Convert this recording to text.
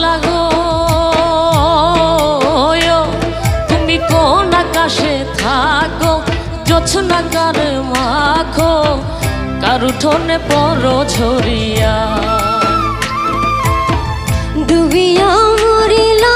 লাগো তুমি কোন আকাশে থাকো জোছনা কার মাখো কার উঠোনে পড়ো ঝরিয়া ডুবিয়া মরিলা